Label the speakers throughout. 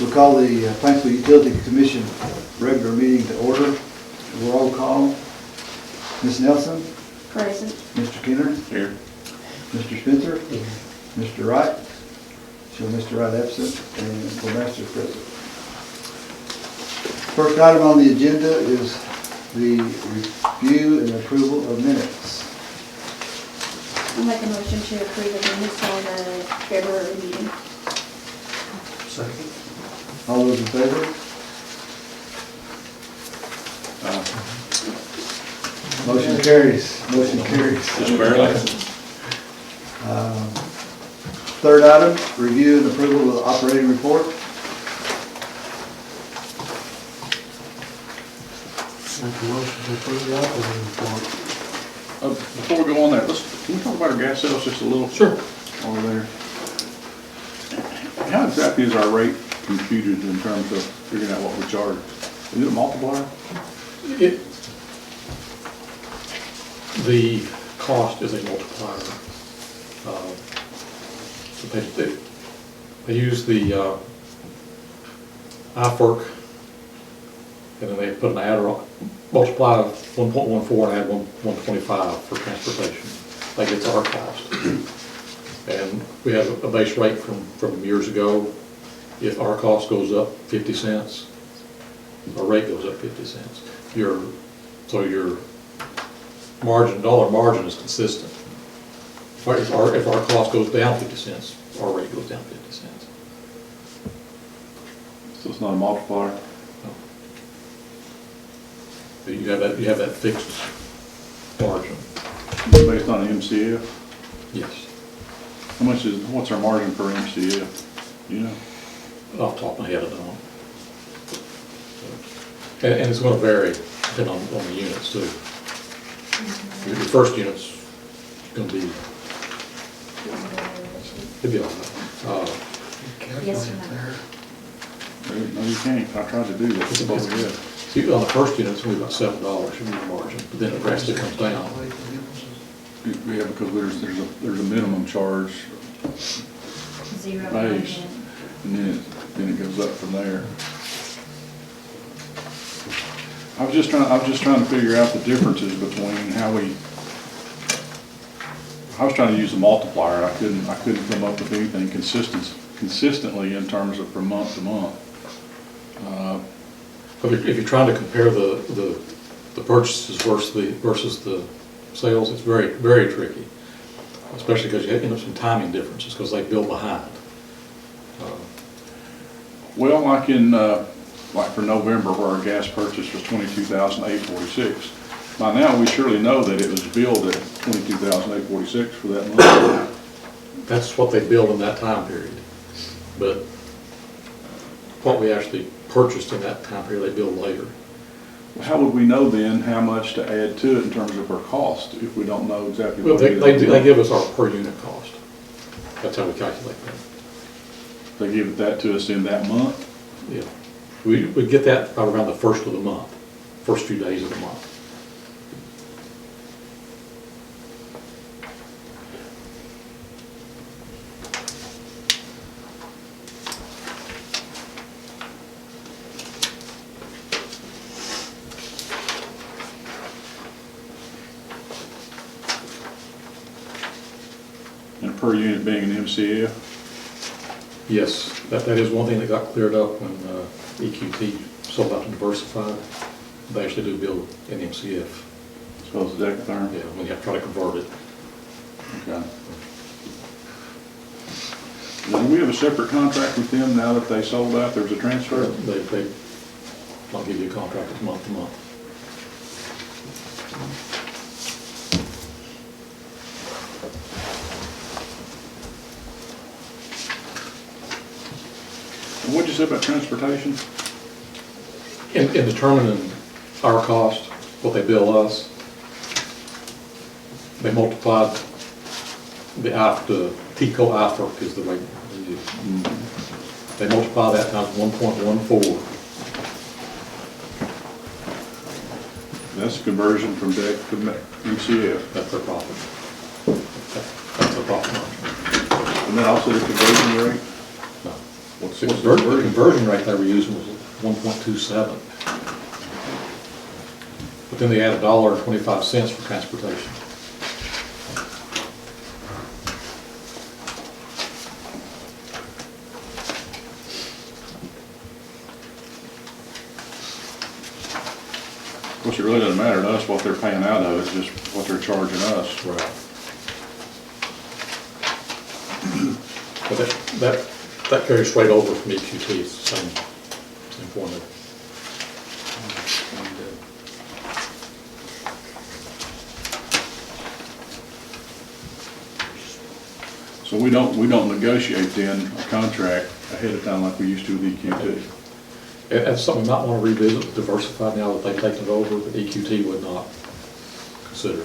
Speaker 1: We'll call the Paintsville Utilities Commission regular meeting to order. Roll call. Ms. Nelson?
Speaker 2: Present.
Speaker 1: Mr. Kenner?
Speaker 3: Here.
Speaker 1: Mr. Spencer? Mr. Wright? Show Mr. Wright absent, and the master present. First item on the agenda is the review and approval of minutes.
Speaker 2: I'll make a motion to approve the minutes on the February meeting.
Speaker 4: Second.
Speaker 1: All those in favor? Motion carries. Motion carries.
Speaker 3: Just barely.
Speaker 1: Third item, review and approval of the operating report.
Speaker 4: Make a motion to approve the operating report.
Speaker 3: Before we go on there, can we talk about our gas sales just a little?
Speaker 4: Sure.
Speaker 3: Over there. How exactly is our rate computed in terms of figuring out what we charge? Is it a multiplier?
Speaker 4: The cost is a multiplier. So they use the IFERC, and then they put an adder on, multiply 1.14 and add 125 for transportation. That gets our cost. And we have a base rate from years ago. If our cost goes up 50 cents, our rate goes up 50 cents. So your margin, dollar margin is consistent. If our cost goes down 50 cents, our rate goes down 50 cents.
Speaker 3: So it's not a multiplier?
Speaker 4: No. But you have that fixed margin.
Speaker 3: Based on the MCF?
Speaker 4: Yes.
Speaker 3: What's our margin per MCF? You know?
Speaker 4: Off the top of my head, I don't know. And it's going to vary depending on the units too. Your first unit's going to be, it'll be all right.
Speaker 2: Yes or no?
Speaker 3: No, you can't. I tried to do that. It's supposed to be.
Speaker 4: See, on the first unit, it's going to be about $7 should be the margin, but then it gradually comes down.
Speaker 3: Yeah, because there's a minimum charge
Speaker 2: Zero.
Speaker 3: base, and then it goes up from there. I was just trying to figure out the differences between I was trying to use a multiplier. I couldn't come up with anything consistently in terms of from month to month.
Speaker 4: But if you're trying to compare the purchases versus the sales, it's very, very tricky, especially because you end up some timing differences because they bill behind.
Speaker 3: Well, like for November, where our gas purchase was $22,846. By now, we surely know that it was billed at $22,846 for that month.
Speaker 4: That's what they billed in that time period. But what we actually purchased in that time period, they billed later.
Speaker 3: How would we know then how much to add to it in terms of our cost if we don't know exactly
Speaker 4: Well,
Speaker 3: what
Speaker 4: they give us our per unit cost. That's how we calculate that.
Speaker 3: They give that to us in that month?
Speaker 4: Yeah. We get that right around the first of the month, first few days of the month.
Speaker 3: And per unit being an MCF?
Speaker 4: Yes, that is one thing that got cleared up when EQT sold out to Diversified. They actually do build an MCF.
Speaker 3: As well as decatherm?
Speaker 4: Yeah, when you have to try to convert it.
Speaker 3: Okay. Now, do we have a separate contract with them now that they sold out? There's a transfer?
Speaker 4: I'll give you a contract that's month to month.
Speaker 3: And what'd you say about transportation?
Speaker 4: In determining our cost, what they bill us, they multiplied the TCO IFERC is the rate they use. They multiply that times 1.14.
Speaker 3: That's a conversion from DEC to MCF.
Speaker 4: That's their profit. That's their profit margin.
Speaker 3: And then also the conversion rate?
Speaker 4: No.
Speaker 3: What's
Speaker 4: The conversion rate they were using was 1.27. But then they add $1.25 for transportation.
Speaker 3: Of course, it really doesn't matter to us what they're paying out of it, just what they're charging us.
Speaker 4: Right. But that carries straight over from EQT, it's the same formula.
Speaker 3: So we don't negotiate then a contract ahead of time like we used to with EQT.
Speaker 4: And that's something we might want to revisit, diversify now that they've taken it over, but EQT would not consider.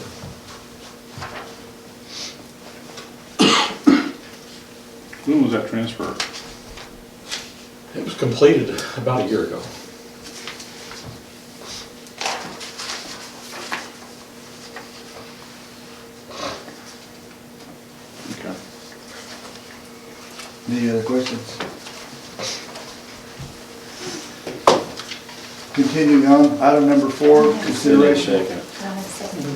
Speaker 3: When was that transfer?
Speaker 4: It was completed about a year ago.
Speaker 3: Okay.
Speaker 1: Any other questions? Continuing on, item number 4, consideration.
Speaker 2: I have a second
Speaker 1: I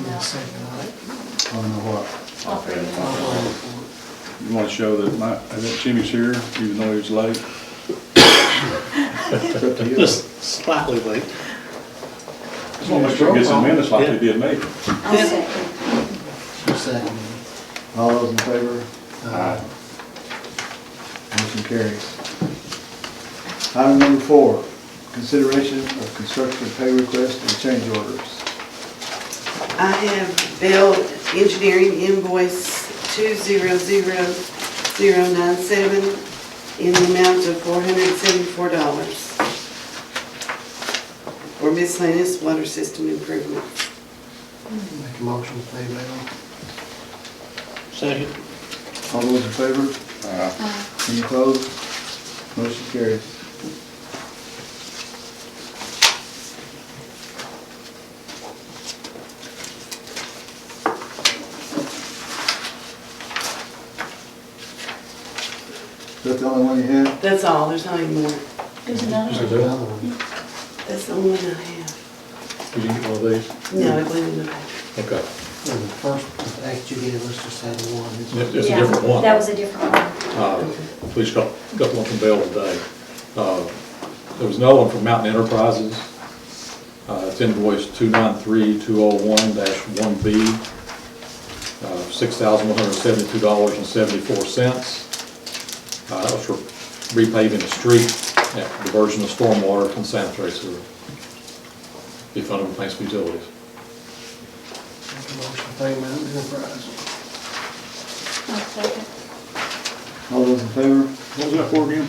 Speaker 1: don't know what.
Speaker 2: operating.
Speaker 3: You want to show that Jimmy's here, even though he was late?
Speaker 1: It's up to you.
Speaker 5: Just slightly late.
Speaker 3: Just want to make sure he gets some minutes like he did me.
Speaker 2: I'll second.
Speaker 5: Second.
Speaker 1: All those in favor?
Speaker 3: Aye.
Speaker 1: Motion carries. Item number 4, consideration of construction pay request and change orders.
Speaker 6: I have Bell Engineering invoice 200097 in the amount of $474 for miscellaneous water system improvements.
Speaker 5: Make a motion to pay Bell. Second.
Speaker 1: All those in favor?
Speaker 3: Aye.
Speaker 1: Any opposed? Motion carries. Is that the only one you have?
Speaker 6: That's all, there's not any more.
Speaker 2: There's
Speaker 4: Is
Speaker 2: another
Speaker 4: it
Speaker 2: one.
Speaker 4: there?
Speaker 5: Another one.
Speaker 6: That's the only one I have.
Speaker 4: Did you get one of these?
Speaker 6: No, I believe in the paper.
Speaker 4: Okay.
Speaker 5: And the first act you gave us just had one.
Speaker 4: It's a
Speaker 2: Yeah,
Speaker 4: different one.
Speaker 2: That was a different one.
Speaker 4: We just got the one from Bell today. There was another one from Mountain Enterprises. It's invoice 293201-1B, $6,172.74. That was for repaving the street, diversion of stormwater from sanitary sewer. Be funded with Paintsville Utilities.
Speaker 5: Make a motion to pay Mountain Enterprise.
Speaker 2: I'll second.
Speaker 1: All those in favor?
Speaker 3: What was that for again?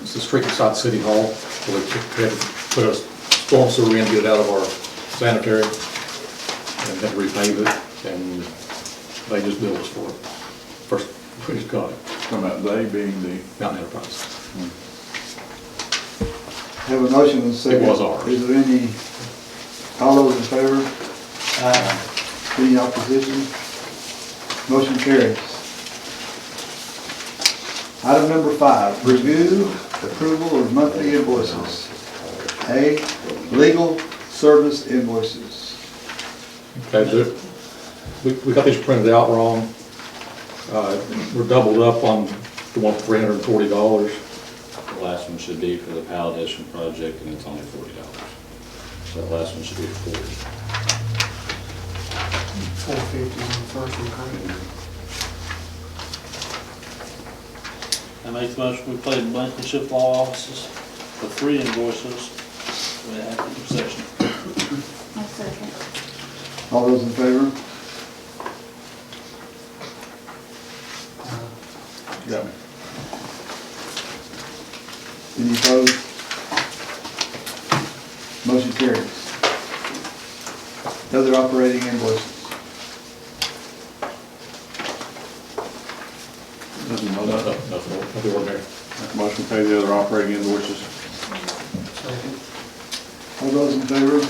Speaker 4: It's the street beside City Hall, where we had to put a storm sewer in, get it out of our sanitary, and had to repave it, and they just billed us for it. First, we just got it,
Speaker 3: Talking about they being the,
Speaker 4: Mountain Enterprise.
Speaker 1: Have a motion and a second.
Speaker 4: It was ours.
Speaker 1: Is there any, all those in favor? Any opposition? Motion carries. Item number 5, review approval of monthly invoices. A, legal service invoices.
Speaker 4: Okay, we got these printed out wrong. We're doubled up on the one for $340.
Speaker 7: The last one should be for the Pal Addition project, and it's only $40. So the last one should be 40.
Speaker 5: 450 on the first one, correct?
Speaker 8: I make the motion, we pay the Blankenship Law Offices for 3 invoices with an active section.
Speaker 2: I'll second.
Speaker 1: All those in favor?
Speaker 3: got me.
Speaker 1: Any opposed? Motion carries. Other operating invoices.
Speaker 3: Doesn't know that.
Speaker 4: Nothing ordinary.
Speaker 3: Make a motion to pay the other operating invoices.
Speaker 5: Second.
Speaker 1: All those in favor?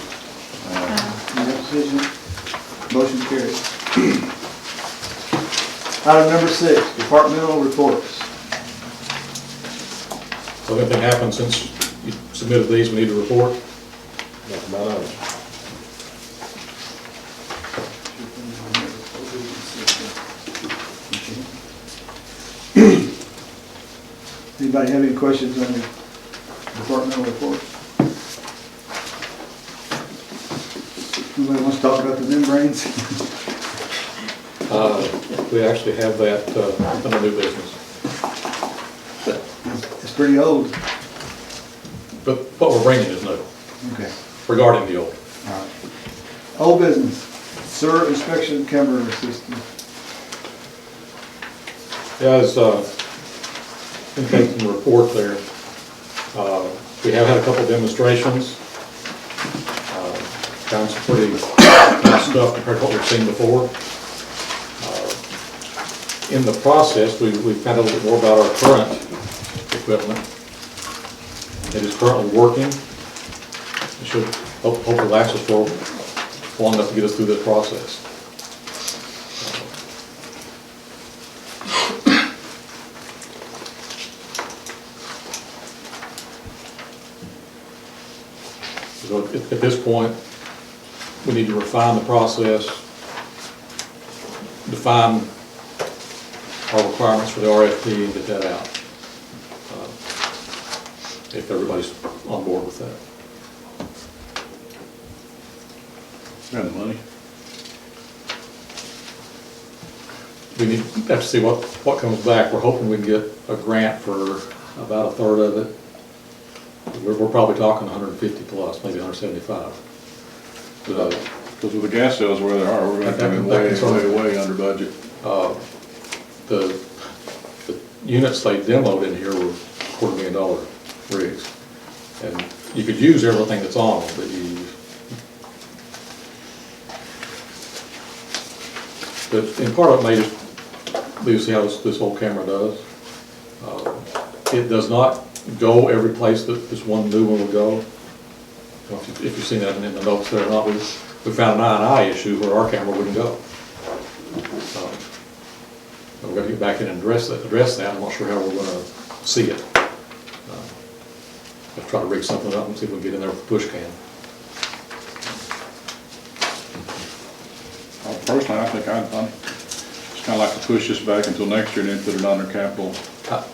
Speaker 2: Aye.
Speaker 1: Any opposition? Motion carries. Item number 6, departmental reports.
Speaker 4: So if anything happens since you submitted these, we need to report.
Speaker 7: Nothing about ours.
Speaker 1: Anybody have any questions on the departmental report? Anybody wants to talk about the membranes?
Speaker 4: We actually have that under new business.
Speaker 1: It's pretty old.
Speaker 4: But what we're bringing is new,
Speaker 1: Okay,
Speaker 4: regarding the old.
Speaker 1: all right. Old business, sewer inspection camera system.
Speaker 4: Yeah, as indicated in the report there, we have had a couple demonstrations. Found some pretty nice stuff compared to what we've seen before. In the process, we found out a little bit more about our current equipment. It is currently working. It should hopefully last us for long enough to get us through this process. So at this point, we need to refine the process, define our requirements for the RFP and get that out. If everybody's on board with that.
Speaker 3: Got the money?
Speaker 4: We have to see what comes back. We're hoping we can get a grant for about a third of it. We're probably talking 150 plus, maybe 175.
Speaker 3: Because with the gas sales where they are, we're going to come in way under budget.
Speaker 4: The units they demoed in here were $250,000 rigs. And you could use everything that's on them, but in part of it may just leave us see how this whole camera does. It does not go every place that this one new one will go. If you've seen that in the notes there or not, we found an I&I issue where our camera wouldn't go. We're going to get back in and address that. I'm not sure how we're going to see it. Let's try to rig something up and see if we can get in there with a push cam.
Speaker 3: Personally, I think I'd just kind of like to push this back until next year and then put it on their capital.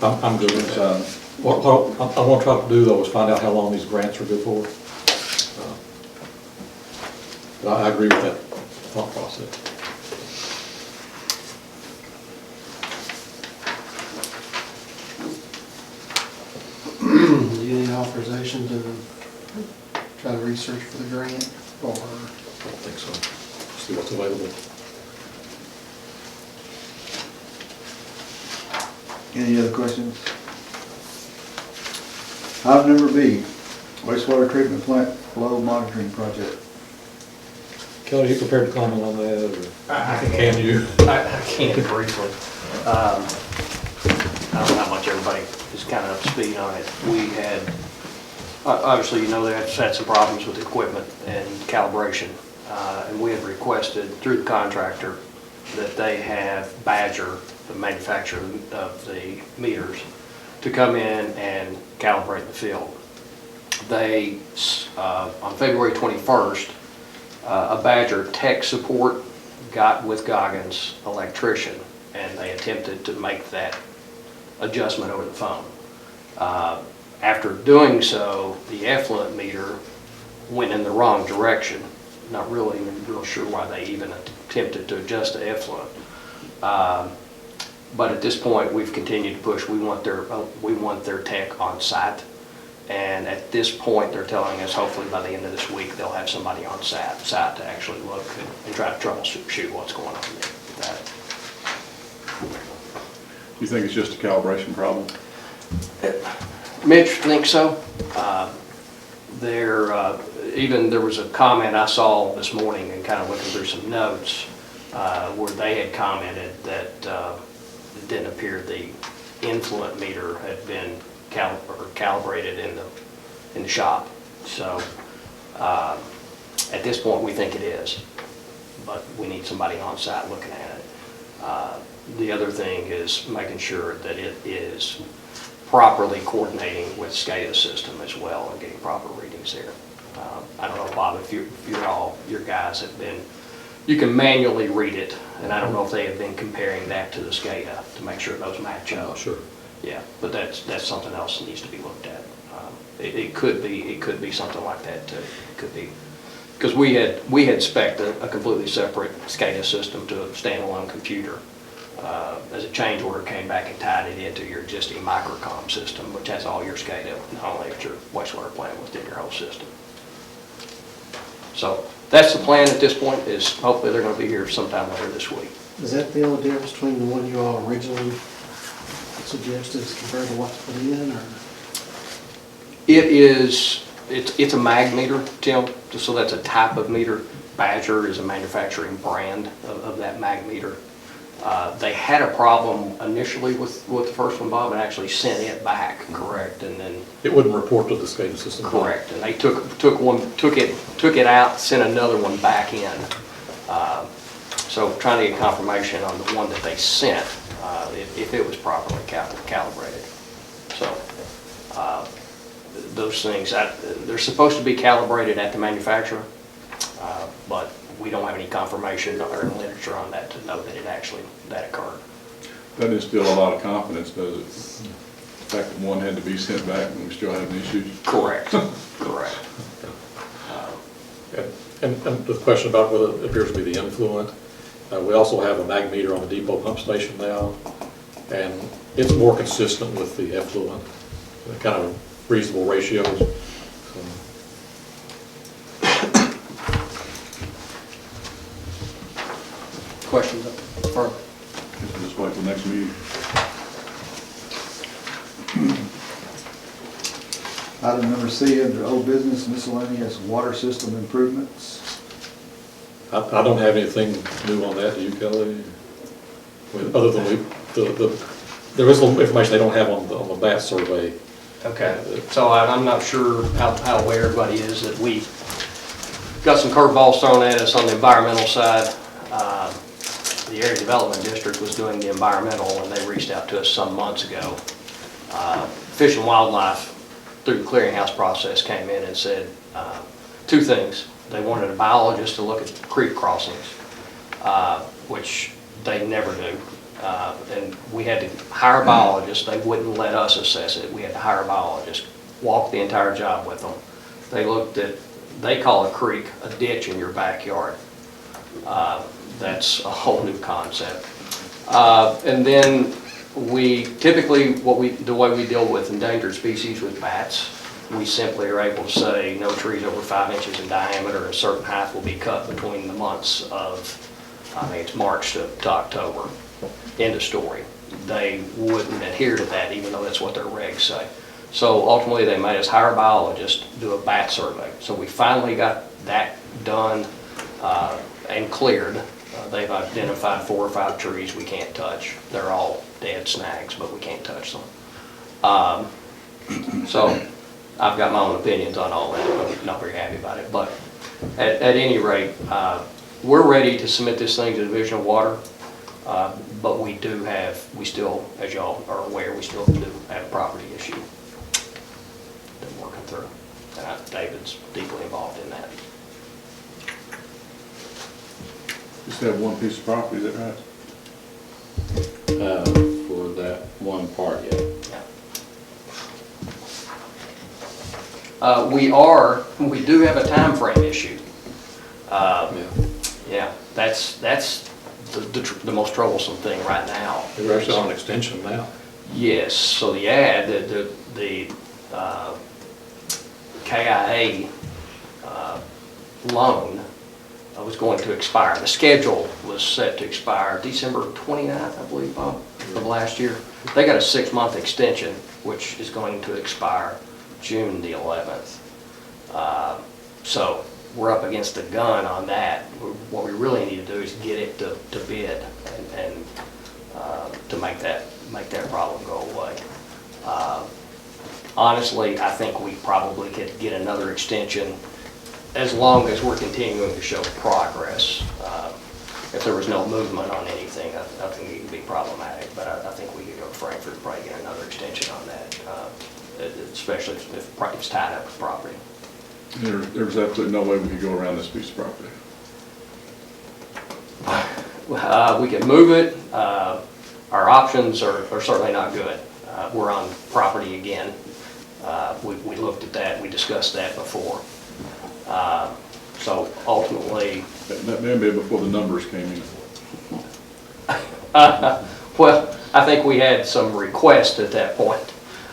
Speaker 4: I'm good with that. What I want to try to do though is find out how long these grants are good for. But I agree with that thought process.
Speaker 5: Do you need authorization to try to research for the grant, or?
Speaker 4: I don't think so. See what's available.
Speaker 1: Any other questions? Item number B, wastewater treatment plant flow monitoring project.
Speaker 4: Kelly, are you prepared to comment on that, or can you?
Speaker 9: I can briefly. I don't know how much everybody is kind of up to speed on it. We had, obviously, you know, they had some problems with equipment and calibration. And we had requested through the contractor that they have Badger, the manufacturer of the meters, to come in and calibrate the field. They, on February 21st, a Badger tech support got with Goggins' electrician, and they attempted to make that adjustment over the phone. After doing so, the effluent meter went in the wrong direction. Not really real sure why they even attempted to adjust the effluent. But at this point, we've continued to push. We want their tech on site. And at this point, they're telling us hopefully by the end of this week, they'll have somebody on site to actually look and try to troubleshoot what's going on with that.
Speaker 3: You think it's just a calibration problem?
Speaker 9: Mitch thinks so. There was a comment I saw this morning and kind of looking through some notes where they had commented that it didn't appear the influent meter had been calibrated in the shop. So at this point, we think it is, but we need somebody on site looking at it. The other thing is making sure that it is properly coordinating with SCADA system as well and getting proper readings there. I don't know, Bob, if your guys have been, you can manually read it, and I don't know if they have been comparing that to the SCADA to make sure those match up.
Speaker 4: Sure.
Speaker 9: Yeah, but that's something else that needs to be looked at. It could be something like that too. It could be, because we had spec'd a completely separate SCADA system to a standalone computer. As a change order came back and tied it into your existing microcom system, which has all your SCADA, not only at your wastewater plant, within your whole system. So that's the plan at this point, is hopefully they're gonna be here sometime later this week.
Speaker 5: Is that the only difference between the one you all originally suggested as compared to what's put in, or?
Speaker 9: It's a mag meter, Tim, so that's a type of meter. Badger is a manufacturing brand of that mag meter. They had a problem initially with the first one, Bob, and actually sent it back, correct, and then.
Speaker 4: It wouldn't report to the SCADA system.
Speaker 9: Correct, and they took it out, sent another one back in. So trying to get confirmation on the one that they sent, if it was properly calibrated. So those things, they're supposed to be calibrated at the manufacturer, but we don't have any confirmation or literature on that to know that that occurred.
Speaker 3: That is still a lot of confidence, does it? The fact that one had to be sent back and we still have issues?
Speaker 9: Correct, correct.
Speaker 4: And the question about whether it appears to be the influent, we also have a mag meter on the depot pump station now, and it's more consistent with the effluent, kind of reasonable ratios. So.
Speaker 9: Questions for?
Speaker 3: Guess we'll just wait till next meeting.
Speaker 1: Item number C, under old business miscellaneous water system improvements.
Speaker 4: I don't have anything new on that, do you, Kelly? Other than there is a little information they don't have on the BAT survey.
Speaker 9: Okay, so I'm not sure how aware everybody is that we got some curveballs thrown at us on the environmental side. The Area Development District was doing the environmental, and they reached out to us some months ago. Fish and Wildlife, through the clearinghouse process, came in and said two things. They wanted a biologist to look at creek crossings, which they never do. And we had to hire a biologist. They wouldn't let us assess it. We had to hire a biologist, walk the entire job with them. They looked at, they call a creek a ditch in your backyard. That's a whole new concept. And then we typically, the way we deal with endangered species with bats, we simply are able to say no trees over 5 inches in diameter, a certain height will be cut between the months of, I think it's March to October. End of story. They wouldn't adhere to that, even though that's what their regs say. So ultimately, they made us hire a biologist, do a bat survey. So we finally got that done and cleared. They've identified 4 or 5 trees we can't touch. They're all dead snags, but we can't touch them. So I've got my own opinions on all that. I'm not very happy about it. But at any rate, we're ready to submit this thing to the Division of Water. But we still, as y'all are aware, we still do have a property issue that we're working through. And David's deeply involved in that.
Speaker 3: Just have one piece of property, is that right?
Speaker 7: For that one part, yeah.
Speaker 9: We do have a time frame issue. Yeah, that's the most troublesome thing right now.
Speaker 4: We're actually on an extension now.
Speaker 9: Yes, so the ad, the KIA loan was going to expire. The schedule was set to expire December 29th, I believe, Bob, of last year. They got a 6-month extension, which is going to expire June the 11th. So we're up against the gun on that. What we really need to do is get it to bid and to make that problem go away. Honestly, I think we probably could get another extension as long as we're continuing to show progress. If there was no movement on anything, I think it could be problematic, but I think we could go to Frankfurt and probably get another extension on that. especially if it's tied up with property.
Speaker 3: There's absolutely no way we could go around this piece of property.
Speaker 9: We can move it. Our options are certainly not good. We're on property again. We looked at that, we discussed that before. So ultimately,
Speaker 3: That may have been before the numbers came in.
Speaker 9: well, I think we had some requests at that point,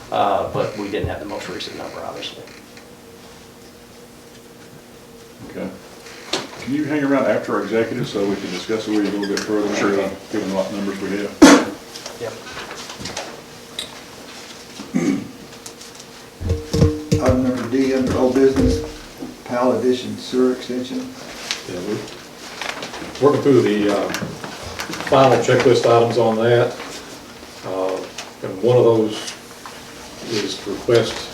Speaker 9: but we didn't have the most recent number, obviously.
Speaker 3: Okay. Can you hang around after our executive so we can discuss it with you a little bit further?
Speaker 9: Sure.
Speaker 3: Given what numbers we have.
Speaker 9: Yep.
Speaker 1: Item number D, under old business, PAL addition sewer extension.
Speaker 4: Yeah, we're working through the final checklist items on that. And one of those is to request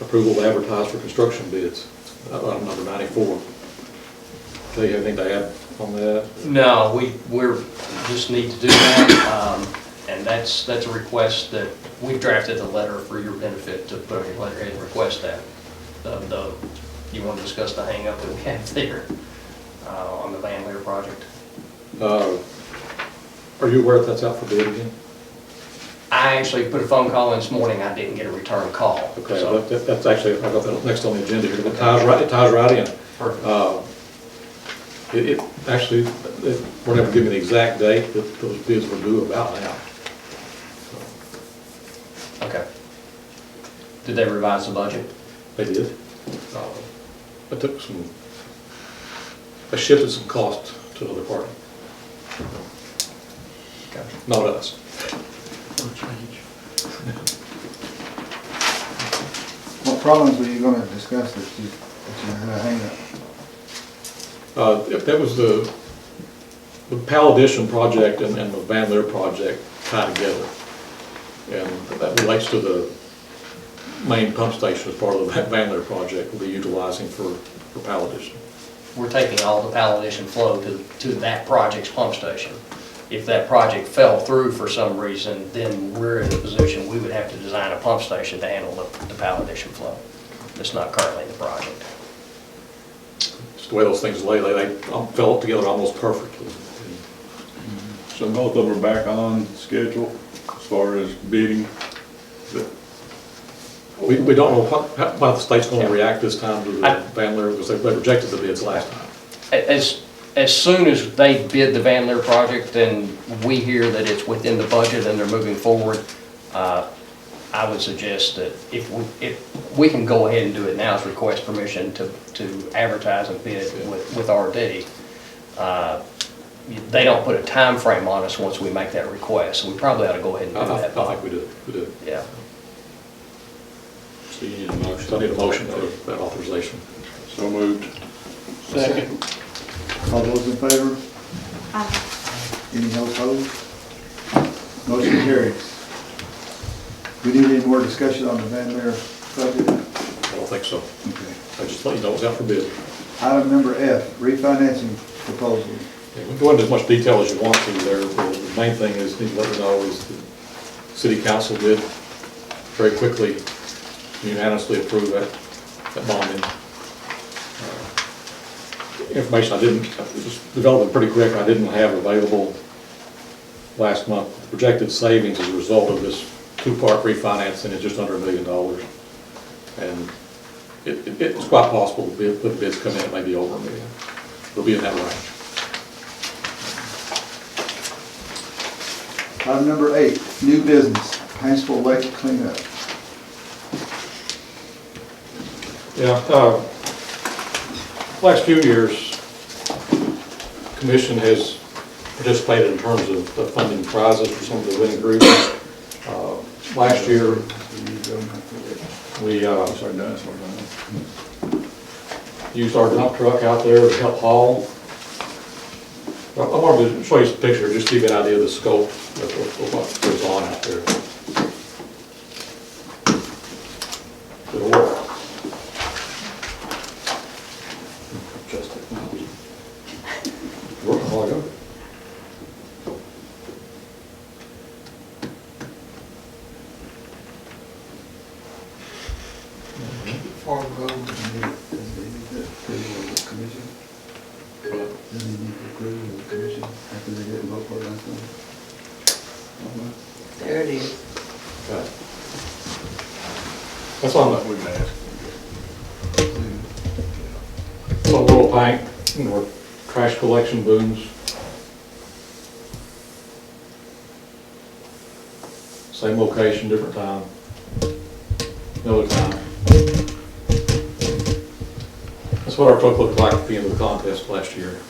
Speaker 4: approval to advertise for construction bids, item number 94. Do you have anything to add on that?
Speaker 9: No, we're just need to do that, and that's a request that we've drafted a letter for your benefit to put on your letterhead and request that. You want to discuss the hang-up that we have there on the Van Leer project?
Speaker 4: Are you aware if that's out for bid again?
Speaker 9: I actually put a phone call in this morning, I didn't get a return call.
Speaker 4: Okay,
Speaker 9: So-
Speaker 4: that's actually, I got that next on the agenda here, but it ties right in.
Speaker 9: Perfect.
Speaker 4: It actually, we're never giving the exact date, but those bids were due about now.
Speaker 9: Okay. Did they revise the budget?
Speaker 4: They did. They shifted some cost to another party,
Speaker 9: Okay.
Speaker 4: not us.
Speaker 1: What problems were you gonna discuss that you had a hang up?
Speaker 4: If that was the PAL addition project and the Van Leer project tied together. And that relates to the main pump station as part of the Van Leer project we'll be utilizing for PAL addition.
Speaker 9: We're taking all the PAL addition flow to that project's pump station. If that project fell through for some reason, then we're in a position, we would have to design a pump station to handle the PAL addition flow. That's not currently in the project.
Speaker 4: Just the way those things lay, they fell together almost perfectly.
Speaker 3: So both of them are back on schedule as far as bidding.
Speaker 4: We don't know how the state's going to react this time to the Van Leer, because they rejected the bids last time.
Speaker 9: As soon as they bid the Van Leer project and we hear that it's within the budget and they're moving forward, I would suggest that if we can go ahead and do it now, is request permission to advertise and bid with RD. They don't put a time frame on us once we make that request, so we probably ought to go ahead and do that.
Speaker 4: I think we do.
Speaker 9: Yeah.
Speaker 7: So you need a motion.
Speaker 4: So I need a motion for that authorization.
Speaker 3: So moved.
Speaker 8: Second.
Speaker 1: All those in favor?
Speaker 2: Aye.
Speaker 1: Any opposed? Motion carries. We need any more discussion on the Van Leer project?
Speaker 4: I don't think so.
Speaker 1: Okay.
Speaker 4: I just let you know it's out for bid.
Speaker 1: Item number F, refinancing proposal.
Speaker 4: Yeah, we can go into as much detail as you want to there. The main thing is, need to let you know, is the city council did very quickly unanimously approve that bonding. Information it was developing pretty quick, I didn't have available last month. The projected savings as a result of this two-part refinancing is just under $1 million. And it's quite possible the bids come in, it may be over $1 million. It'll be in that range.
Speaker 1: Item number 8, new business, Paintsville Lake cleanup.
Speaker 4: Yeah, last few years, Commission has participated in terms of funding prizes for some of the winning groups. Last year, we used our dump truck out there to help haul. I wanted to show you some picture, just to give you an idea of the scope of what goes on out there. It'll work. Just technology. Work a while ago.
Speaker 6: There it is.
Speaker 4: Okay. That's on the,
Speaker 3: We can ask.
Speaker 4: it's on little tank, you know, where trash collection booms. Same location, different time. Another time. That's what our truck looked like at the end of the contest last year.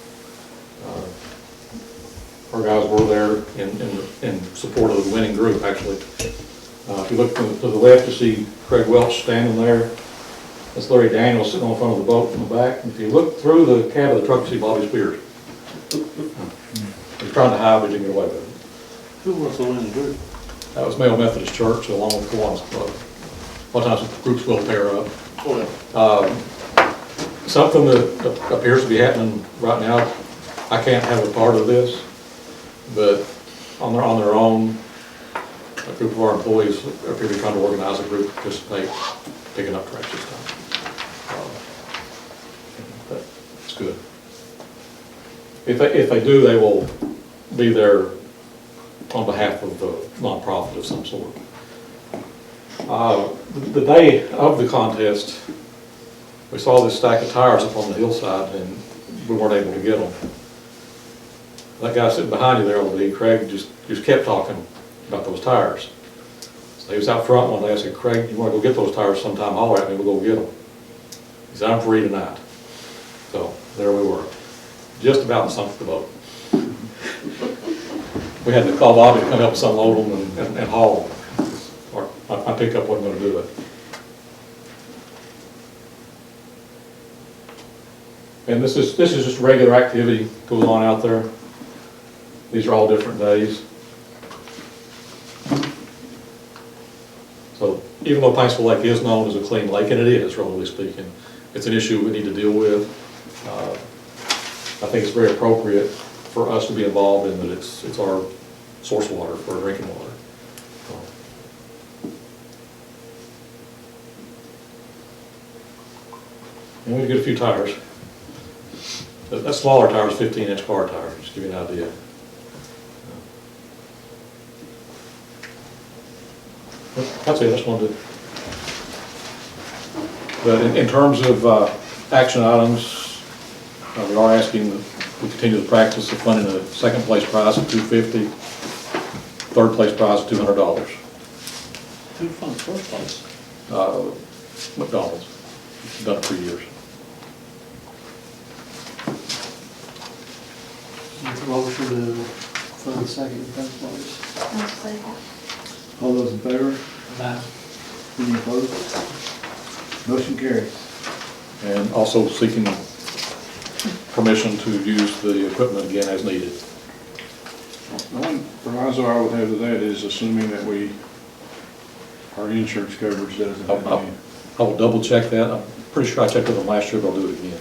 Speaker 4: Our guys were there in support of the winning group, actually. If you look to the left, you see Craig Welch standing there. That's Larry Daniels sitting on front of the boat in the back. And if you look through the cab of the truck, you see Bobby Spears. He's trying to hide, but he didn't get away with it.
Speaker 8: Who was the winning group?
Speaker 4: That was Mayo Methodist Church along with Kiwanis Club. A lot of times groups will pair up.
Speaker 8: Oh,
Speaker 4: Something that appears to be happening right now, I can't have a part of this, but on their own, a group of our employees appear to be trying to organize a group to participate picking up trash this time. That's good. If they do, they will be there on behalf of a nonprofit of some sort. The day of the contest, we saw this stack of tires up on the hillside and we weren't able to get them. That guy sitting behind you there on the lead, Craig, just kept talking about those tires. So he was out front one day. I said, Craig, you want to go get those tires sometime? Holler at me, we'll go get them. He said, I'm free tonight. So there we were, just about to sunk the boat. We had to call Bobby to come help us unload them and haul them. Or my pickup wasn't going to do it. And this is just regular activity goes on out there. These are all different days. So even though Paintsville Lake is known as a clean lake, and it is, relatively speaking, it's an issue we need to deal with. I think it's very appropriate for us to be involved in that. It's our source water for our drinking water. And we get a few tires. That smaller tire is 15-inch car tire, just to give you an idea. That's it, I just wanted to. But in terms of action items, we are asking that we continue the practice of funding a second place prize of $250, third place prize of $200.
Speaker 8: Who funded first place?
Speaker 4: McDonald's, done it for years.
Speaker 5: Make a motion to fund the second and third place.
Speaker 2: I'll say that.
Speaker 1: All those in favor?
Speaker 8: Aye.
Speaker 1: Any opposed? Motion carries.
Speaker 4: And also seeking permission to use the equipment again as needed.
Speaker 3: The one proviso I would have to that is assuming that our insurance coverage doesn't have any.
Speaker 4: I will double check that. I'm pretty sure I checked with them last year, but I'll do it again.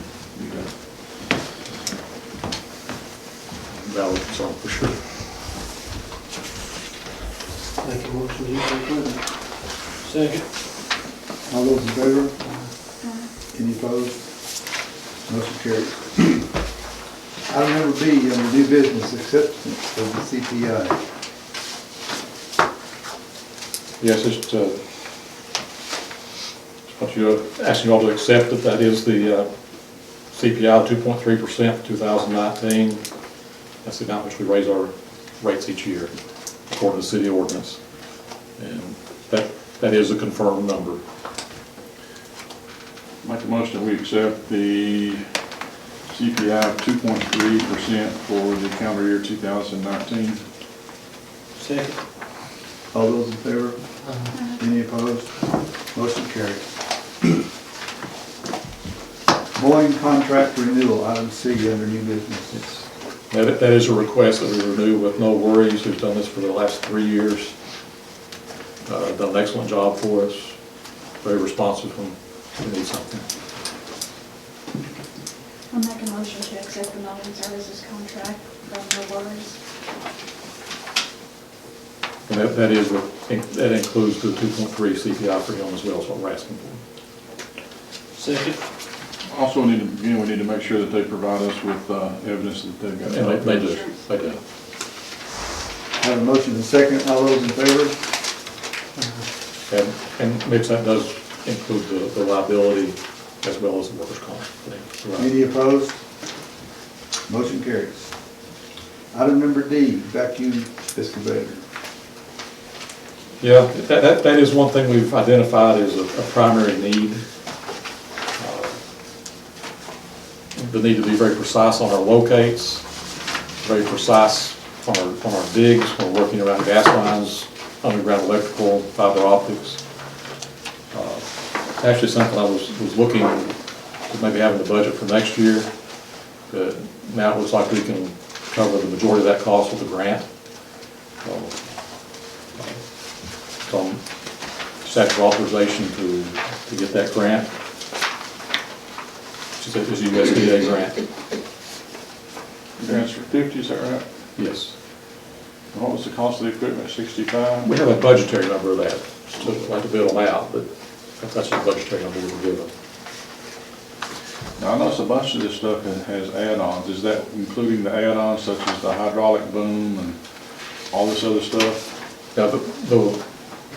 Speaker 4: Valid concern for sure.
Speaker 5: Make a motion to use the equipment.
Speaker 8: Second.
Speaker 1: All those in favor? Any opposed? Motion carries. Item number B, under new business, acceptance of the CPI.
Speaker 4: Yes, just asking you all to accept it. That is the CPI 2.3% for 2019. That's the amount which we raise our rates each year, according to city ordinance. And that is a confirmed number.
Speaker 3: Make a motion that we accept the CPI of 2.3% for the calendar year 2019.
Speaker 8: Second.
Speaker 1: All those in favor? Any opposed? Motion carries. Mowing contract renewal, item C, under new business.
Speaker 4: That is a request that we renew with No Worries, who's done this for the last 3 years. Done an excellent job for us, very responsive when we need something.
Speaker 2: I'll make a motion to accept the mowing services contract from No Worries.
Speaker 4: And that includes the 2.3 CPI for him as well, is what we're asking for.
Speaker 8: Second.
Speaker 3: Also, we need to make sure that they provide us with evidence that they've got.
Speaker 4: And they do.
Speaker 1: Have a motion and a second. All those in favor?
Speaker 4: And Mitch, that does include the liability as well as the workers' comp.
Speaker 1: Any opposed? Motion carries. Item number D, vacuum excavator.
Speaker 4: Yeah, that is one thing we've identified as a primary need. The need to be very precise on our locates, very precise on our digs, when we're working around gas lines, underground electrical, fiber optics. Actually, something I was looking to maybe have in the budget for next year. But now it looks like we can cover the majority of that cost with a grant. So just ask for authorization to get that grant. It's a USDA grant.
Speaker 3: Grants for 50, is that right?
Speaker 4: Yes.
Speaker 3: And what was the cost of the equipment, 65?
Speaker 4: We have a budgetary number of that. So we'd like to bid them out, but that's the budgetary number we were given.
Speaker 3: Now, I noticed a bunch of this stuff has add-ons. Is that including the add-ons such as the hydraulic boom and all this other stuff?
Speaker 4: Now,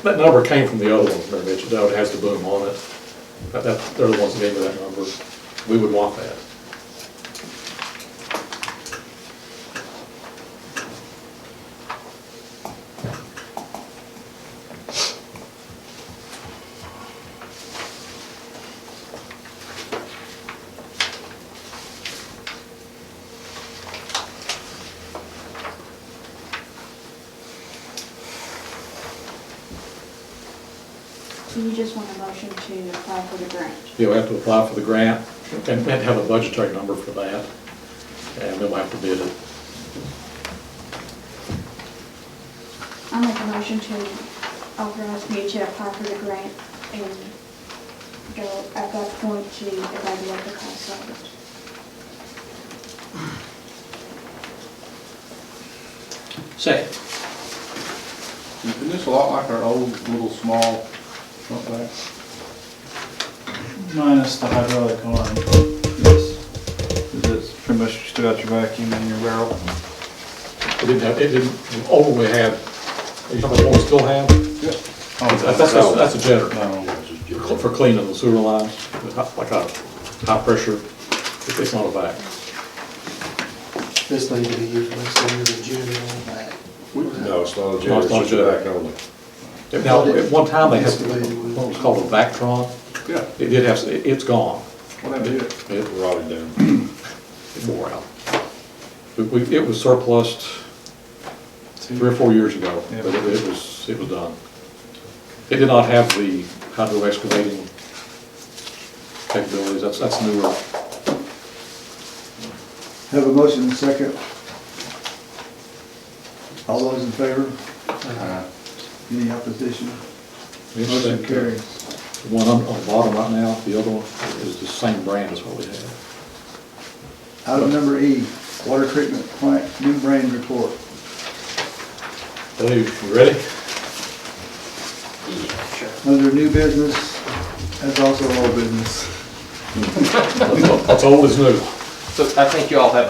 Speaker 4: that number came from the other one, remember, Mitch, that has the boom on it. They're the ones that gave me that number. We would want that.
Speaker 2: So you just want a motion to apply for the grant?
Speaker 4: Yeah, we have to apply for the grant and have a budgetary number for that, and then we'll have to bid it.
Speaker 2: I'll make a motion to authorize me to apply for the grant and go at that point to evaluate the cost of it.
Speaker 8: Second.
Speaker 3: Isn't this a lot like our old little small pump back?
Speaker 10: Minus the hydraulic arm.
Speaker 1: Yes.
Speaker 10: It's pretty much still got your vacuum in your barrel.
Speaker 4: It didn't, the old one we had, are you talking about the one we still have?
Speaker 3: Yeah.
Speaker 4: That's a jetter.
Speaker 3: No.
Speaker 4: For cleaning the sewer lines, like a high pressure, it's not a vac.
Speaker 5: This needs to be replaced under the general back.
Speaker 7: No, it's not a
Speaker 4: No, it's not a
Speaker 7: generator,
Speaker 4: generator.
Speaker 7: it's back only.
Speaker 4: Now, at one time, they had what was called a Vactron.
Speaker 3: Yeah.
Speaker 4: It did have, it's gone.
Speaker 3: What I did.
Speaker 4: It
Speaker 7: Rotted down.
Speaker 4: wore out. It was surplused 3 or 4 years ago,
Speaker 10: Yeah.
Speaker 4: but it was done. It did not have the hydro excavating capabilities, that's newer.
Speaker 1: Have a motion and a second. All those in favor? Any opposition? Motion carries.
Speaker 4: The one on the bottom right now, the other one is the same brand as what we have.
Speaker 1: Item number E, water treatment plant membrane report.
Speaker 4: Dave, you ready?
Speaker 1: Under new business, as also old business.
Speaker 4: What's old is new.
Speaker 9: So I think you all have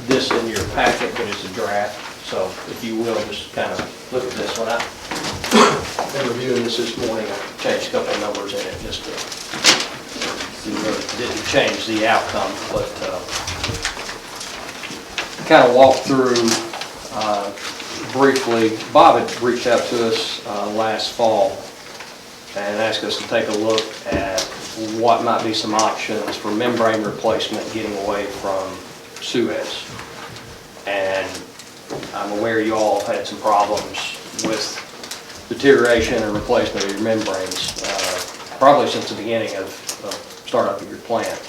Speaker 9: this in your packet, but it's a draft, so if you will, just kind of look at this one. I've been reviewing this morning, I changed a couple of numbers in it just to see whether it didn't change the outcome, but kind of walk through briefly. Bob had reached out to us last fall and asked us to take a look at what might be some options for membrane replacement getting away from Suez. And I'm aware you all have had some problems with deterioration and replacement of your membranes, probably since the beginning of startup of your plant.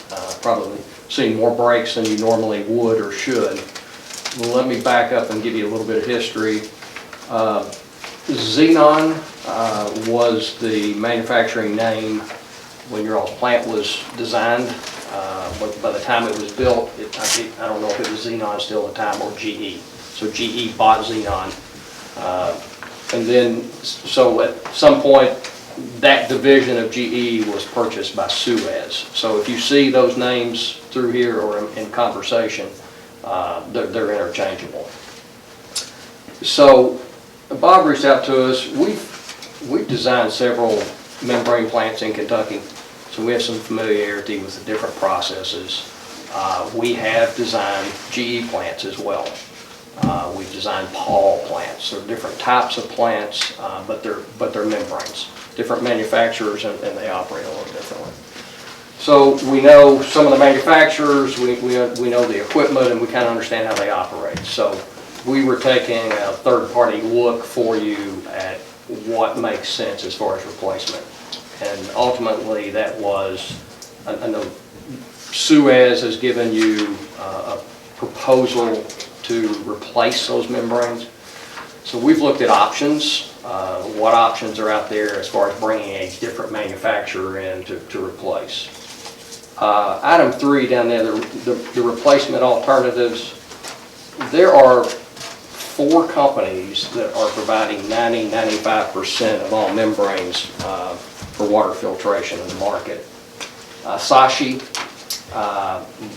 Speaker 9: Probably seen more breaks than you normally would or should. Well, let me back up and give you a little bit of history. Xenon was the manufacturing name when your all's plant was designed. But by the time it was built, I don't know if it was Xenon still at the time or GE. So GE bought Xenon. And then, so at some point, that division of GE was purchased by Suez. So if you see those names through here or in conversation, they're interchangeable. So Bob reached out to us. We've designed several membrane plants in Kentucky, so we have some familiarity with the different processes. We have designed GE plants as well. We've designed Paul plants. They're different types of plants, but they're membranes. Different manufacturers, and they operate a little differently. So we know some of the manufacturers, we know the equipment, and we kind of understand how they operate. So we were taking a third-party look for you at what makes sense as far as replacement. And ultimately, that was, I know Suez has given you a proposal to replace those membranes. So we've looked at options, what options are out there as far as bringing a different manufacturer in to replace. Item 3 down there, the replacement alternatives. There are 4 companies that are providing 90–95% of all membranes for water filtration in the market. Sashi,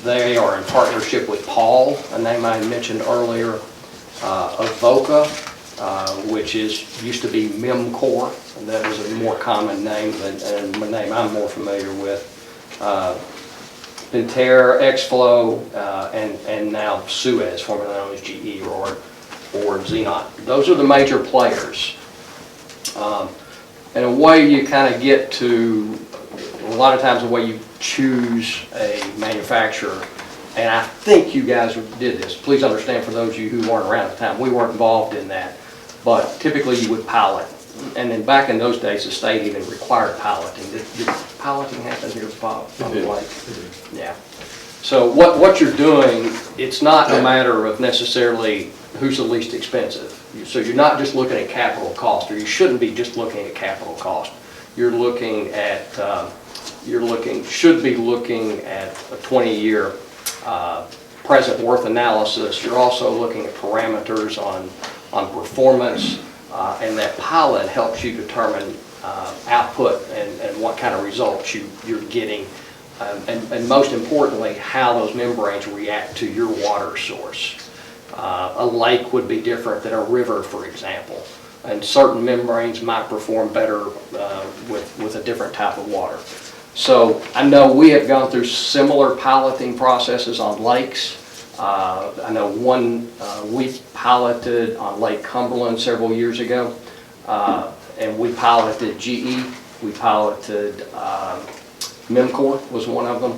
Speaker 9: they are in partnership with Paul, a name I mentioned earlier. Avoca, which used to be Memcor, and that is a more common name and a name I'm more familiar with. Pentair, X-Flow, and now Suez, formerly known as GE or Xenot. Those are the major players. And a way you kind of get to, a lot of times the way you choose a manufacturer, and I think you guys did this. Please understand, for those of you who weren't around at the time, we weren't involved in that. But typically you would pilot. And then back in those days, the state even required piloting. Did piloting happen here, Bob? Yeah. So what you're doing, it's not a matter of necessarily who's the least expensive. So you're not just looking at capital cost, or you shouldn't be just looking at capital cost. You're looking at, should be looking at a 20-year present worth analysis. You're also looking at parameters on performance, and that pilot helps you determine output and what kind of results you're getting, and most importantly, how those membranes react to your water source. A lake would be different than a river, for example, and certain membranes might perform better with a different type of water. So I know we have gone through similar piloting processes on lakes. I know one we piloted on Lake Cumberland several years ago, and we piloted GE, we piloted Memcor was one of them,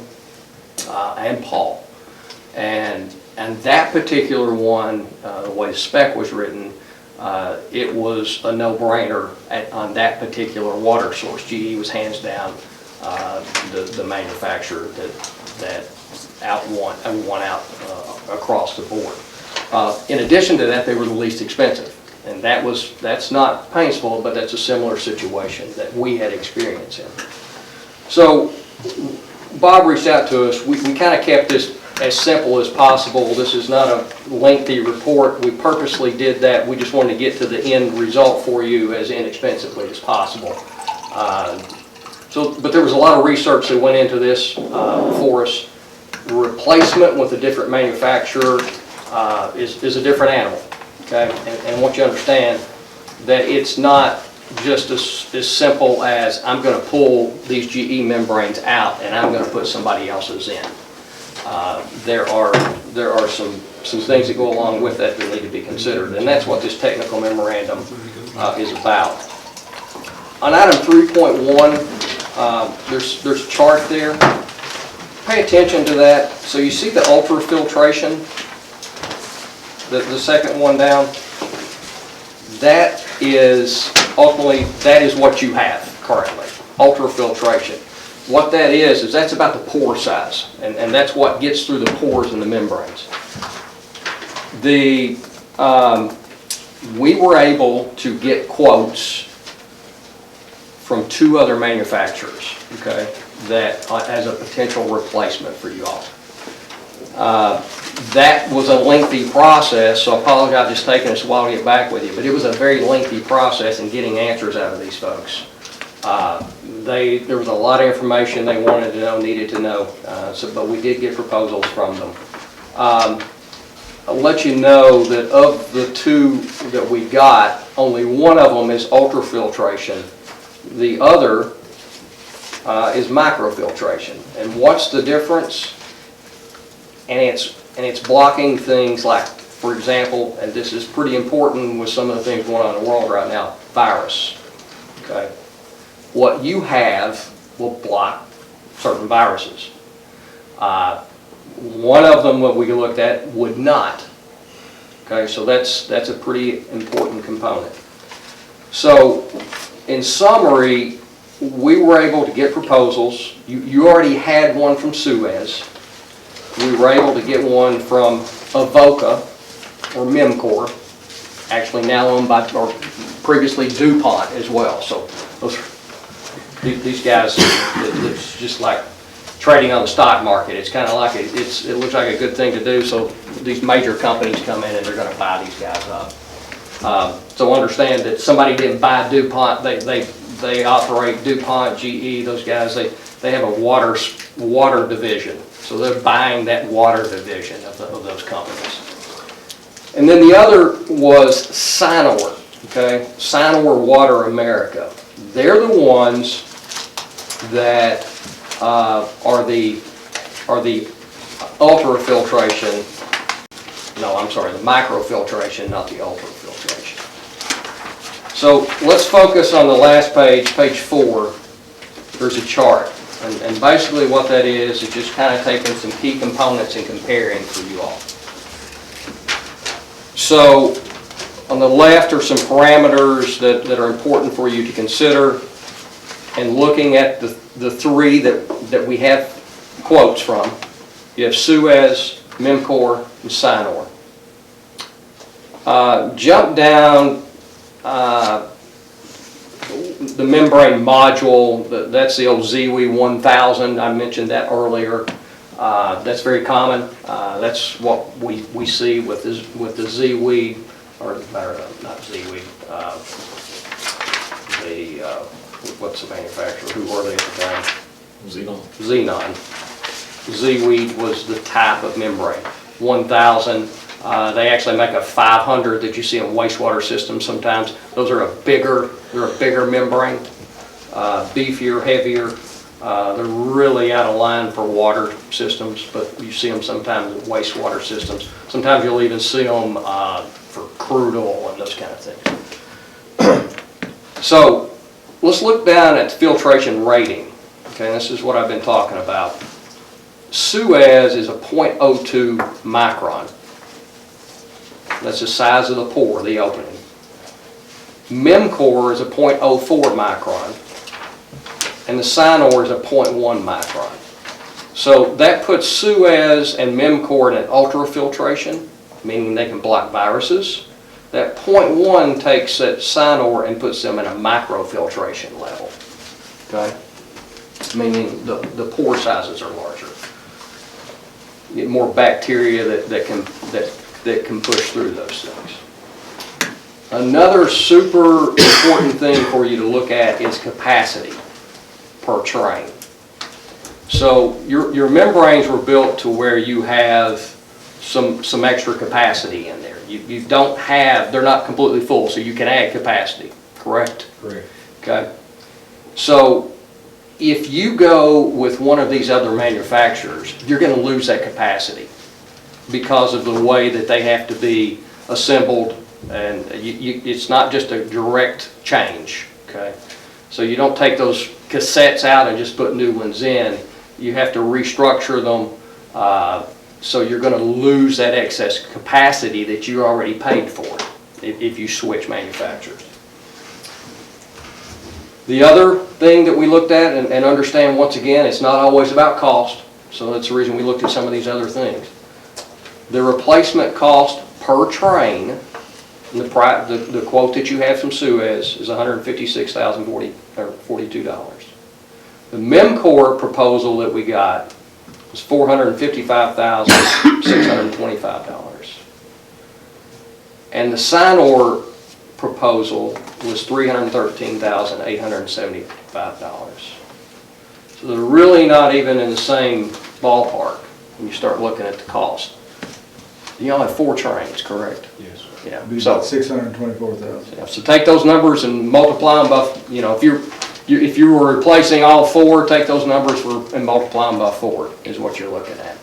Speaker 9: and Paul. And that particular one, the way the spec was written, it was a no-brainer on that particular water source. GE was hands down the manufacturer that won out across the board. In addition to that, they were the least expensive, and that's not Paintsville, but that's a similar situation that we had experience in. So Bob reached out to us. We kind of kept this as simple as possible. This is not a lengthy report. We purposely did that. We just wanted to get to the end result for you as inexpensively as possible. But there was a lot of research that went into this for us. Replacement with a different manufacturer is a different animal, okay? And I want you to understand that it's not just as simple as I'm going to pull these GE membranes out and I'm going to put somebody else's in. There are some things that go along with that need to be considered, and that's what this technical memorandum is about. On item 3.1, there's a chart there. Pay attention to that. So you see the ultrafiltration, the second one down? That is, ultimately, that is what you have currently, ultrafiltration. What that is that's about the pore size, and that's what gets through the pores in the membranes. We were able to get quotes from 2 other manufacturers, okay, that as a potential replacement for you all. That was a lengthy process, so I apologize it's taken us a while to get back with you, but it was a very lengthy process in getting answers out of these folks. There was a lot of information they wanted to know, needed to know, but we did get proposals from them.
Speaker 11: I'll let you know that of the two that we got, only one of them is ultrafiltration. The other is microfiltration. And what's the difference? And it's blocking things like, for example, and this is pretty important with some of the things going on in the world right now, virus. Okay? What you have will block certain viruses. One of them, what we looked at, would not. Okay, so that's a pretty important component. So, in summary, we were able to get proposals. You already had one from Suez. We were able to get one from Avoca, or Memcor, actually now owned by, or previously DuPont as well. So these guys, it's just like trading on the stock market. It's kind of like, it looks like a good thing to do, so these major companies come in and they're going to buy these guys up. So understand that somebody didn't buy DuPont, they operate DuPont, GE, those guys, they have a water division. So they're buying that water division of those companies. And then the other was Sinor, okay? Sinor Water America. They're the ones that are the ultrafiltration, no, I'm sorry, the microfiltration, not the ultrafiltration. So let's focus on the last page, page 4. There's a chart. And basically what that is just kind of taking some key components and comparing for you all. So on the left are some parameters that are important for you to consider, and looking at the three that we have quotes from. You have Suez, Memcor, and Sinor. Jump down the membrane module, that's the old ZWE 1000, I mentioned that earlier. That's very common. That's what we see with the ZWE, or not ZWE, what's the manufacturer? Who were they at the time? Xenon. ZWE was the type of membrane. 1000. They actually make a 500 that you see in wastewater systems sometimes. Those are they're a bigger membrane, beefier, heavier. They're really out of line for water systems, but you see them sometimes in wastewater systems. Sometimes you'll even see them for crude oil and those kind of things. So let's look down at filtration rating. Okay, this is what I've been talking about. Suez is a 0.02 micron. That's the size of the pore, the opening. Memcor is a 0.04 micron. And the Sinor is a 0.1 micron. So that puts Suez and Memcor in an ultrafiltration, meaning they can block viruses. That 0.1 takes that Sinor and puts them in a microfiltration level. Okay? Meaning the pore sizes are larger. You get more bacteria that can push through those things. Another super important thing for you to look at is capacity per train. So your membranes were built to where you have some extra capacity in there. You don't have, they're not completely full, so you can add capacity, correct?
Speaker 4: Correct.
Speaker 11: Okay. So if you go with one of these other manufacturers, you're going to lose that capacity because of the way that they have to be assembled, and it's not just a direct change, okay? So you don't take those cassettes out and just put new ones in. You have to restructure them, so you're going to lose that excess capacity that you already paid for if you switch manufacturers. The other thing that we looked at and understand, once again, it's not always about cost, so that's the reason we looked at some of these other things. The replacement cost per train, the quote that you have from Suez is $156,042. The Memcor proposal that we got was $455,625. And the Sinor proposal was $313,875. So they're really not even in the same ballpark when you start looking at the cost. You only have 4 trains, correct?
Speaker 7: Yes.
Speaker 11: Yeah.
Speaker 1: It'd be
Speaker 11: So,
Speaker 1: about 624,000.
Speaker 11: yeah, so take those numbers and multiply them by, you know, if you were replacing all 4, take those numbers and multiply them by 4 is what you're looking at.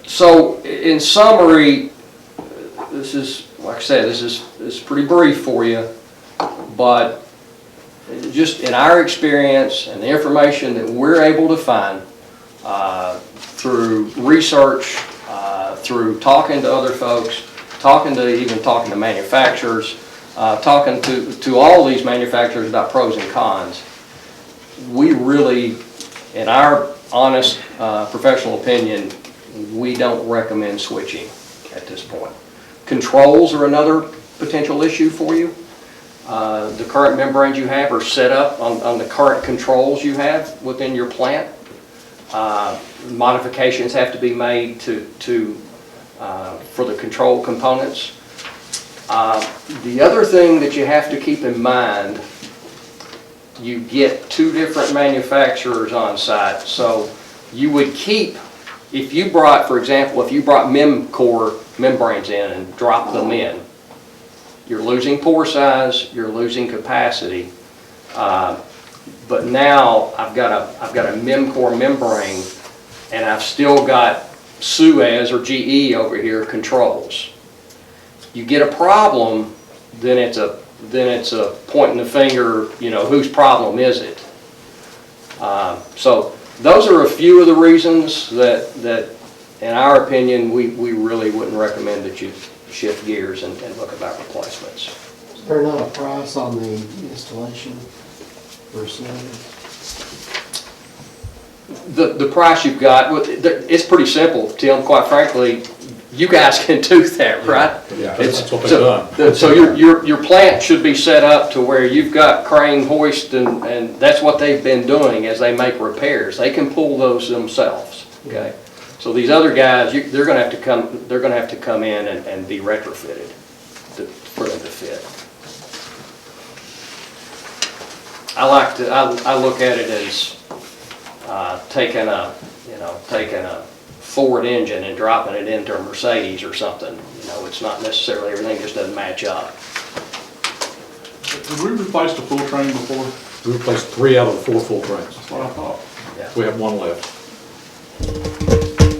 Speaker 11: So in summary, this is, like I said, this is pretty brief for you, but just in our experience and the information that we're able to find through research, through talking to other folks, talking to manufacturers, talking to all these manufacturers about pros and cons, we really, in our honest professional opinion, we don't recommend switching at this point. Controls are another potential issue for you. The current membranes you have are set up on the current controls you have within your plant. Modifications have to be made for the control components. The other thing that you have to keep in mind, you get 2 different manufacturers on site. So you would keep, if you brought, for example, if you brought MEMCOR membranes in and dropped them in, you're losing pore size, you're losing capacity. But now I've got a MEMCOR membrane, and I've still got Suez or GE over here controls. You get a problem, then it's a pointing the finger, you know, whose problem is it? So those are a few of the reasons that in our opinion, we really wouldn't recommend that you shift gears and look about replacements.
Speaker 5: Is there not a price on the installation versus?
Speaker 11: The price you've got, it's pretty simple, Tim, quite frankly. You guys can do that, right?
Speaker 4: Yeah, that's what they've done.
Speaker 11: So your plant should be set up to where you've got crane hoist, and that's what they've been doing as they make repairs. They can pull those themselves, okay? So these other guys, they're going to have to come in and be retrofitted for them to fit. I look at it as taking a Ford engine and dropping it into a Mercedes or something. You know, it's not necessarily, everything just doesn't match up.
Speaker 3: Have we replaced a full train before?
Speaker 4: We replaced 3 out of the 4 full trains.
Speaker 3: That's what I thought.
Speaker 11: Yeah.
Speaker 4: We have 1 left.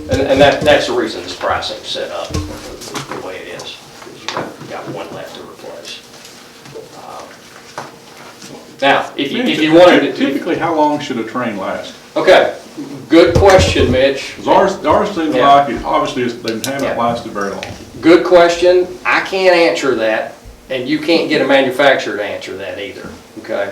Speaker 11: And that's the reason this pricing's set up the way it is. Because you got 1 left to replace. Now, if you wanted to...
Speaker 3: Typically, how long should a train last?
Speaker 11: Okay, good question, Mitch.
Speaker 3: 'Cause ours seems
Speaker 11: Yeah.
Speaker 3: like, obviously, they haven't
Speaker 11: Yeah.
Speaker 3: lasted very long.
Speaker 11: Good question. I can't answer that, and you can't get a manufacturer to answer that either, okay?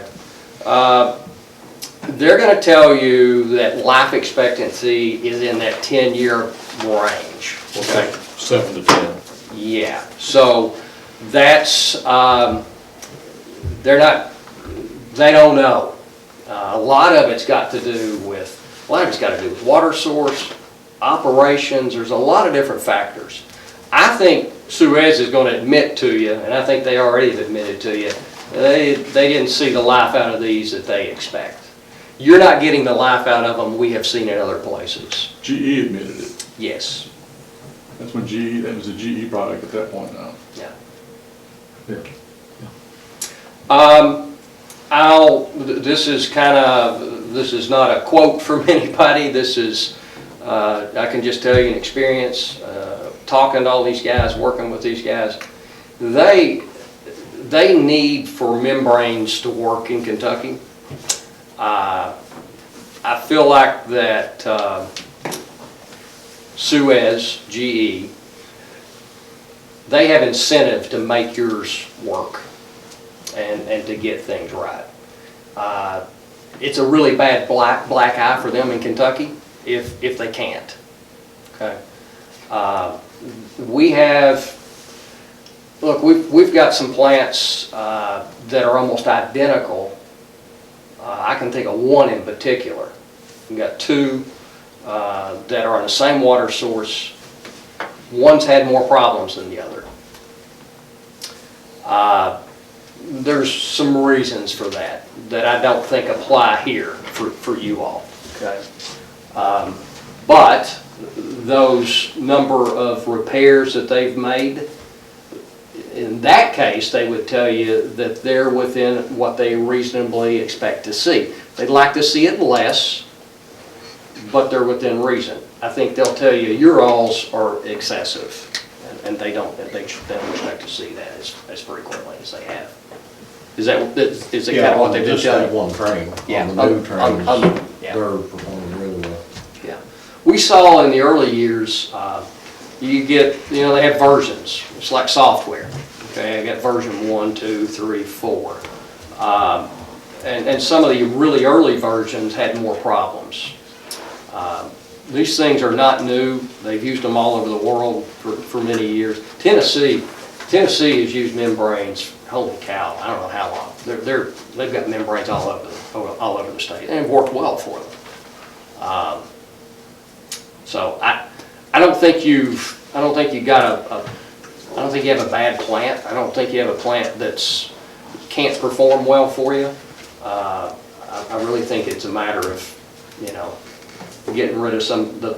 Speaker 11: They're going to tell you that life expectancy is in that 10-year range, okay?
Speaker 4: 7 to 10.
Speaker 11: Yeah, so that's, they don't know. A lot of it's got to do with water source, operations. There's a lot of different factors. I think Suez is going to admit to you, and I think they already have admitted to you, they didn't see the life out of these that they expect. You're not getting the life out of them we have seen in other places.
Speaker 3: GE admitted it.
Speaker 11: Yes.
Speaker 3: That was a GE product at that point now.
Speaker 11: Yeah.
Speaker 4: Yeah.
Speaker 11: This is not a quote from anybody. This is, I can just tell you an experience, talking to all these guys, working with these guys. They need for membranes to work in Kentucky. I feel like that Suez, GE, they have incentive to make yours work and to get things right. It's a really bad black eye for them in Kentucky if they can't. Okay. We've got some plants that are almost identical. I can think of one in particular. We've got 2 that are on the same water source. One's had more problems than the other. There's some reasons for that I don't think apply here for you all. Okay. But those number of repairs that they've made, in that case, they would tell you that they're within what they reasonably expect to see. They'd like to see it less, but they're within reason. I think they'll tell you your alls are excessive, and they don't expect to see that as frequently as they have. Is that kind of what they've been telling you?
Speaker 12: One train,
Speaker 11: Yeah,
Speaker 12: on the new trains,
Speaker 11: yeah.
Speaker 12: they're performing really well.
Speaker 11: Yeah. We saw in the early years, you get, they have versions. It's like software. Okay, I got version 1, 2, 3, 4. And some of the really early versions had more problems. These things are not new. They've used them all over the world for many years. Tennessee has used membranes, holy cow, I don't know how long. They've got membranes all over the state, and it worked well for them. So I don't think you have a bad plant. I don't think you have a plant that's can't perform well for you. I really think it's a matter of, getting rid of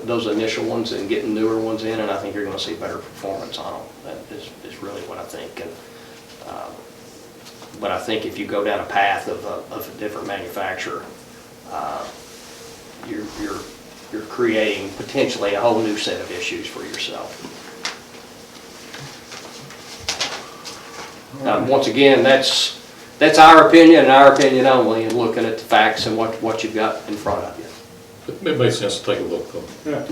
Speaker 11: those initial ones and getting newer ones in, and I think you're going to see better performance on them. That is really what I think. And, but I think if you go down a path of a different manufacturer, you're creating potentially a whole new set of issues for yourself. Once again, that's our opinion and our opinion only, and looking at the facts and what you've got in front of you.
Speaker 4: It makes sense to take a look, though.
Speaker 3: Yeah.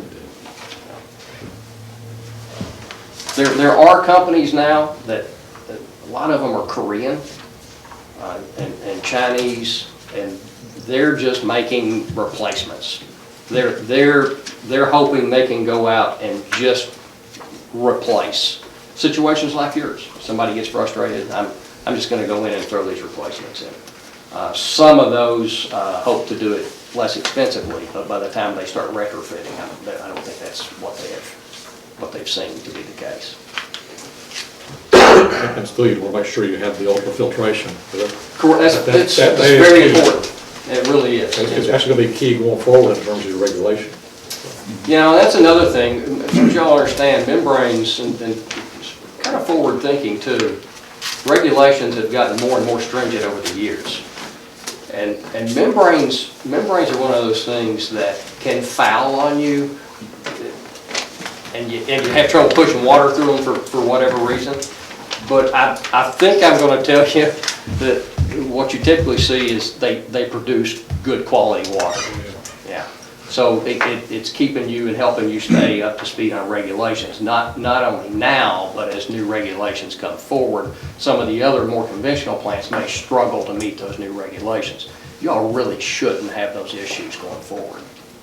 Speaker 11: There are companies now that a lot of them are Korean and Chinese, and they're just making replacements. They're hoping they can go out and just replace. Situations like yours, somebody gets frustrated, I'm just going to go in and throw these replacements in. Some of those hope to do it less expensively, but by the time they start retrofitting, I don't think that's what they've seen to be the case.
Speaker 4: And still, you want to make sure you have the ultrafiltration.
Speaker 11: Correct. That's very important. It really is.
Speaker 4: It's actually going to be key going forward in terms of your regulation.
Speaker 11: That's another thing. As y'all understand, membranes and kind of forward thinking too. Regulations have gotten more and more stringent over the years. And membranes are one of those things that can foul on you, and you have trouble pushing water through them for whatever reason. But I think I'm going to tell you that what you typically see is they produce good quality water. Yeah. So it's keeping you and helping you stay up to speed on regulations, not only now, but as new regulations come forward. Some of the other more conventional plants may struggle to meet those new regulations. Y'all really shouldn't have those issues going forward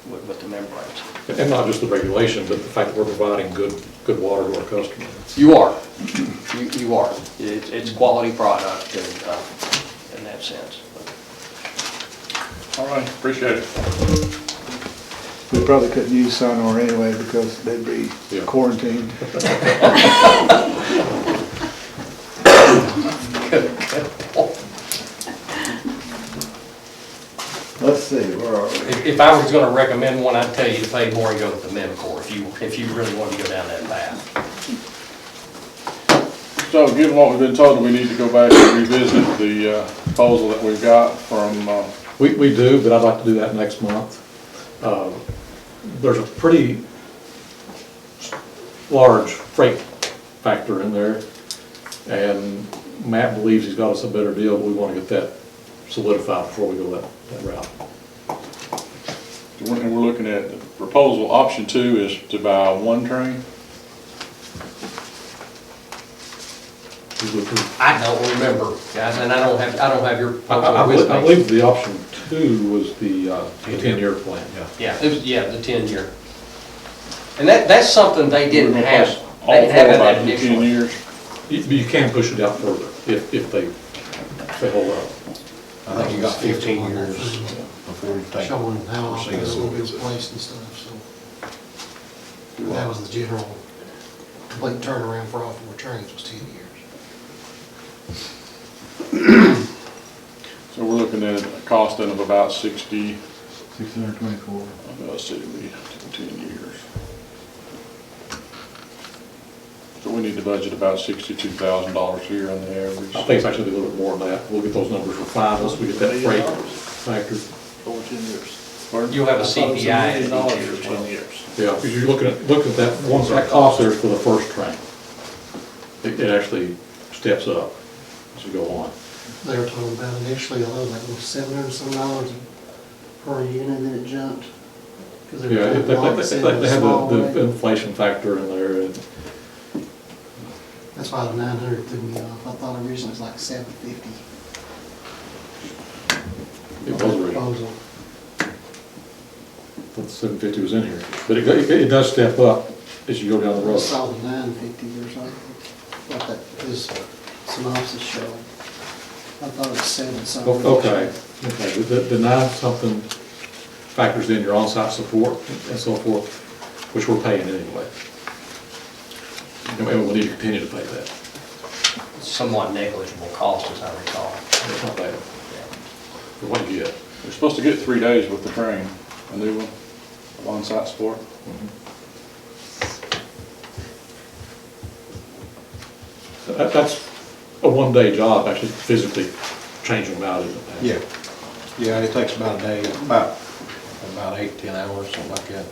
Speaker 11: with the membranes.
Speaker 4: And not just the regulation, but the fact that we're providing good water to our customers.
Speaker 11: You are. You are. It's quality product in that sense.
Speaker 3: All right, appreciate it.
Speaker 1: We probably couldn't use Sonor anyway because they'd be quarantined. Let's see, where are we?
Speaker 11: If I was going to recommend one, I'd tell you to pay more and go with the MEMCOR if you really want to go down that path.
Speaker 3: So given what we've been told, we need to go back and revisit the proposal that we've got from...
Speaker 4: We do, but I'd like to do that next month. There's a pretty large freight factor in there, and Matt believes he's got us a better deal, but we want to get that solidified before we go that route.
Speaker 3: And we're looking at the proposal, option 2 is to buy one train.
Speaker 11: I don't remember, guys, and I don't have your proposal with me.
Speaker 4: I believe the option 2 was the 10-year plan.
Speaker 11: Yeah, it was, the 10-year. And that's something they didn't have.
Speaker 3: All
Speaker 11: They didn't have
Speaker 3: four by
Speaker 11: that
Speaker 3: 10
Speaker 11: initially.
Speaker 3: years.
Speaker 4: You can push it out further if they hold up.
Speaker 12: I think you got 15 years before you take.
Speaker 5: Showing how
Speaker 12: proceed.
Speaker 5: it's going to be replaced and stuff, so. That was the general complete turnaround for all 4 trains was 10 years.
Speaker 3: So we're looking at a costing of about 60
Speaker 10: $624.
Speaker 3: Let's see, it'll be 10 years. So we need to budget about $62,000 here on the average.
Speaker 4: I think it's actually a little bit more than that. We'll get those numbers refined once we get that freight factor.
Speaker 8: Over 10 years.
Speaker 9: You'll have a
Speaker 8: I thought it was
Speaker 9: CPI
Speaker 8: $1
Speaker 9: in
Speaker 8: million
Speaker 9: each year
Speaker 8: for
Speaker 9: as well.
Speaker 8: 10 years.
Speaker 4: Yeah, because you're looking at that, once that cost there is for the first train. It actually steps up as you go on.
Speaker 5: They were talking about initially, although like $700 some per unit, and then it jumped. 'Cause they were
Speaker 4: Yeah,
Speaker 5: trying to lock us in
Speaker 4: they
Speaker 5: a
Speaker 4: have
Speaker 5: small
Speaker 4: the
Speaker 5: way.
Speaker 4: inflation factor in there, and
Speaker 5: That's why the 900 threw me off. I thought originally it was like 750.
Speaker 4: it was already,
Speaker 5: Proposal.
Speaker 4: the 750 was in here. But it does step up as you go down the
Speaker 5: I
Speaker 4: road.
Speaker 5: saw the 950 or something, like that, his synopsis showed. I thought it was 7 something.
Speaker 4: Okay, the 9-something factors in your on-site support and so forth, which we're paying anyway. And we'll need to continue to pay that.
Speaker 9: Somewhat negligible cost, as I recall.
Speaker 4: It's not bad. For what you get.
Speaker 3: We're supposed to get 3 days with the train, a new one, of on-site support.
Speaker 4: That's a one-day job, actually physically changing them out, isn't it?
Speaker 12: Yeah. Yeah, it takes about a day, about 8-10 hours, something like that.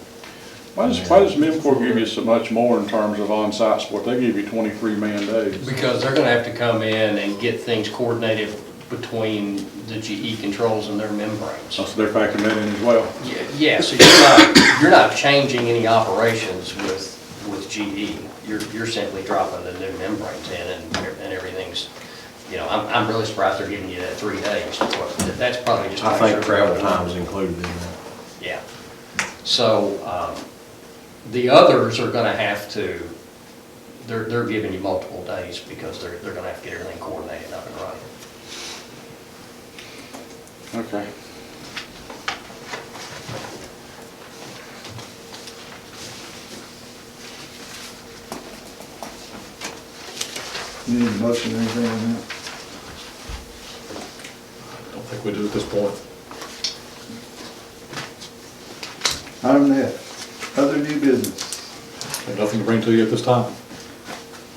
Speaker 3: Why does MIMCOR give you so much more in terms of on-site support? They give you 23 man days.
Speaker 9: Because they're gonna have to come in and get things coordinated between the GE controls and their membranes.
Speaker 3: So they're factoring that in as well.
Speaker 9: Yeah, so you're not changing any operations with GE. You're simply dropping the new membranes in and everything's, you know, I'm really surprised they're giving you that 3 days. That's probably just.
Speaker 12: I think travel time is included in that.
Speaker 9: Yeah. So, the others are gonna have to, they're giving you multiple days because they're gonna have to get everything coordinated up and running.
Speaker 3: Okay.
Speaker 1: You need a motion or anything on that?
Speaker 4: I don't think we do at this point.
Speaker 1: Item F, other new business.
Speaker 4: Have nothing to bring to you at this time.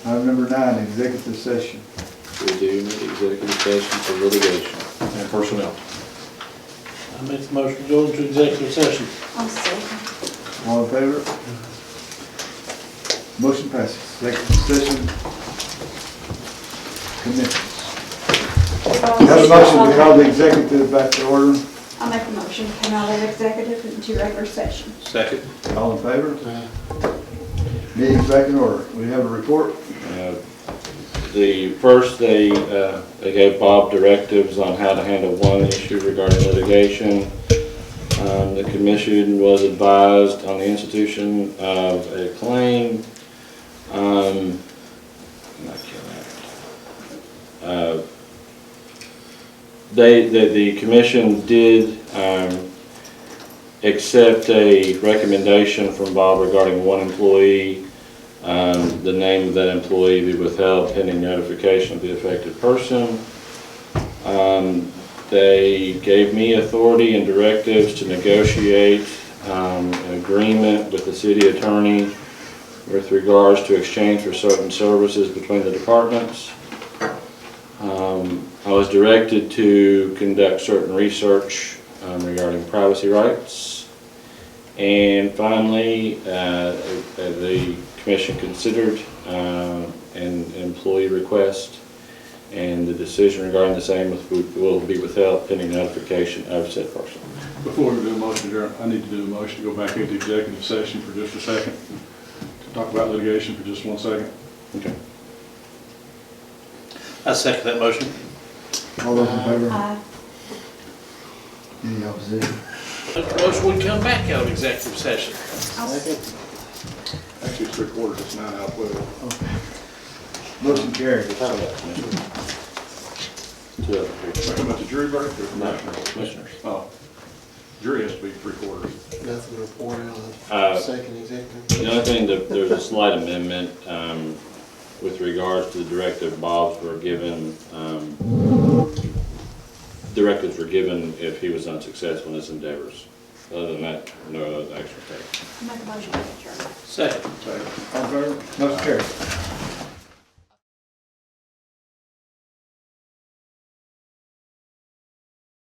Speaker 1: Item number 9, executive session.
Speaker 7: We do need executive session for litigation.
Speaker 4: And personnel.
Speaker 8: I make the motion to go into executive session.
Speaker 2: I'll second.
Speaker 1: All in favor? Motion passes. Executive session. Commissioners. Have a motion to call the executive back to order.
Speaker 2: I'll make a motion to come out of executive into regular session.
Speaker 7: Second.
Speaker 1: All in favor? Meeting's back in order. We have a report.
Speaker 7: The first, they gave Bob directives on how to handle one issue regarding litigation. The commission was advised on the institution of a claim. The commission did accept a recommendation from Bob regarding one employee. The name of that employee be withheld pending notification of the affected person. They gave me authority and directives to negotiate an agreement with the city attorney with regards to exchange for certain services between the departments. I was directed to conduct certain research regarding privacy rights. And finally, the commission considered an employee request, and the decision regarding the same will be withheld pending notification of said person.
Speaker 3: Before we do a motion, I need to do a motion to go back into executive session for just a second, to talk about litigation for just 1 second.
Speaker 7: Okay.
Speaker 8: I second that motion.
Speaker 1: All those in favor?
Speaker 2: Aye.
Speaker 1: Any opposition?
Speaker 8: Make the motion, we come back out of executive session.
Speaker 3: Actually, it's 3/4, it's 9 out of 12.
Speaker 1: Motion carried.
Speaker 3: Talking about the jury verdict or
Speaker 7: No,
Speaker 3: commissioners?
Speaker 7: commissioners.
Speaker 3: Oh, jury has to be 3/4.
Speaker 5: Nothing to report on
Speaker 7: Uh,
Speaker 5: the second executive.
Speaker 7: The only thing, there's a slight amendment with regards to the directive Bob's were given. Directives were given if he was unsuccessful in his endeavors Other than that, no other extra pay.
Speaker 2: Make a motion to adjourn.
Speaker 8: Second.
Speaker 1: All in favor? Motion carries.